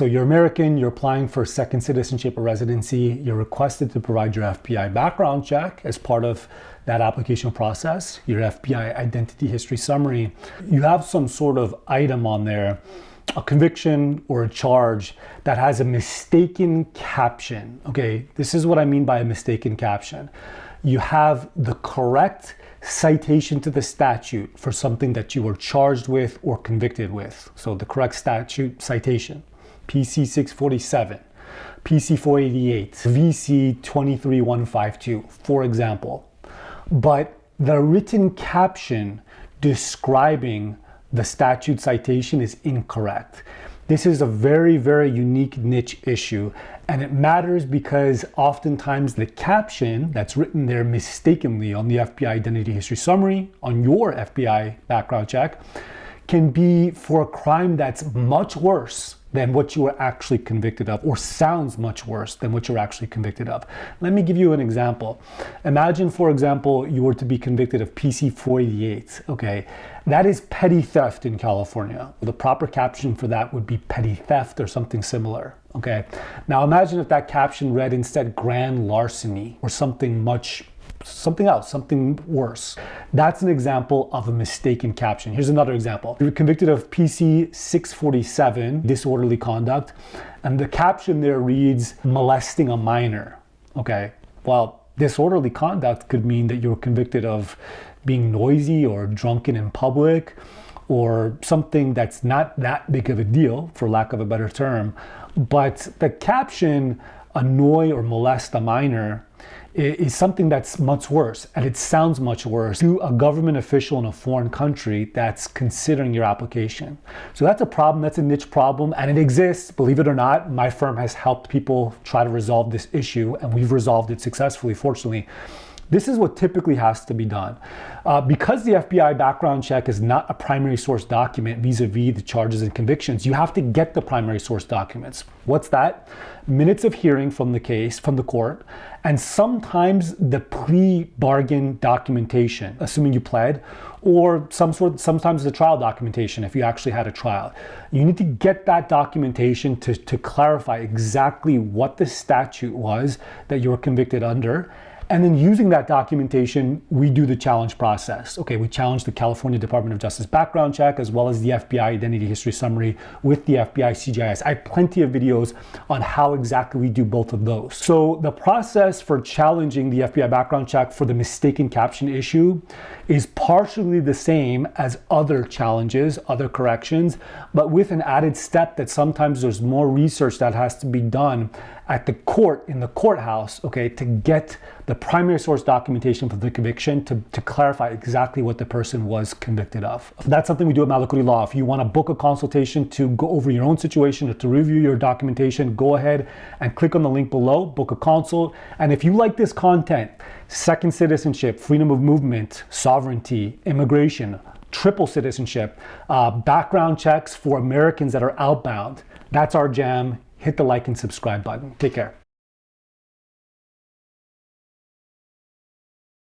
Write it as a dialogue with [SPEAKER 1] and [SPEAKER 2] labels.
[SPEAKER 1] So you're American, you're applying for second citizenship or residency, you're requested to provide your FBI background check as part of that application process, your FBI identity history summary. You have some sort of item on there, a conviction or a charge that has a mistaken caption. Okay, this is what I mean by a mistaken caption. You have the correct citation to the statute for something that you were charged with or convicted with. So the correct statute citation. PC 647, PC 488, VC 23152, for example. But the written caption describing the statute citation is incorrect. This is a very, very unique niche issue, and it matters because oftentimes the caption that's written there mistakenly on the FBI identity history summary, on your FBI background check, can be for a crime that's much worse than what you were actually convicted of, or sounds much worse than what you're actually convicted of. Let me give you an example. Imagine, for example, you were to be convicted of PC 488, okay? That is petty theft in California. The proper caption for that would be petty theft or something similar, okay? Now imagine if that caption read instead grand larceny or something else, something worse. That's an example of a mistaken caption. Here's another example. You were convicted of PC 647, disorderly conduct, and the caption there reads molesting a minor. Okay, well, disorderly conduct could mean that you were convicted of being noisy or drunken in public, or something that's not that big of a deal, for lack of a better term. But the caption, annoy or molest a minor, is something that's much worse, and it sounds much worse to a government official in a foreign country that's considering your application. So that's a problem, that's a niche problem, and it exists, believe it or not. My firm has helped people try to resolve this issue, and we've resolved it successfully, fortunately. This is what typically has to be done. Because the FBI background check is not a primary source document vis-a-vis the charges and convictions, you have to get the primary source documents. What's that? Minutes of hearing from the case, from the court, and sometimes the plea bargain documentation, assuming you pled, or sometimes the trial documentation if you actually had a trial. You need to get that documentation to clarify exactly what the statute was that you were convicted under. And then using that documentation, we do the challenge process. Okay, we challenge the California Department of Justice background check as well as the FBI identity history summary with the FBI CGIS. I have plenty of videos on how exactly we do both of those. So the process for challenging the FBI background check for the mistaken caption issue is partially the same as other challenges, other corrections, but with an added step that sometimes there's more research that has to be done at the court, in the courthouse, okay, to get the primary source documentation for the conviction to clarify exactly what the person was convicted of. That's something we do at Malakouti Law. If you want to book a consultation to go over your own situation or to review your documentation, go ahead and click on the link below, book a consult. And if you like this content, second citizenship, freedom of movement, sovereignty, immigration, triple citizenship, background checks for Americans that are outbound, that's our jam. Hit the like and subscribe button. Take care.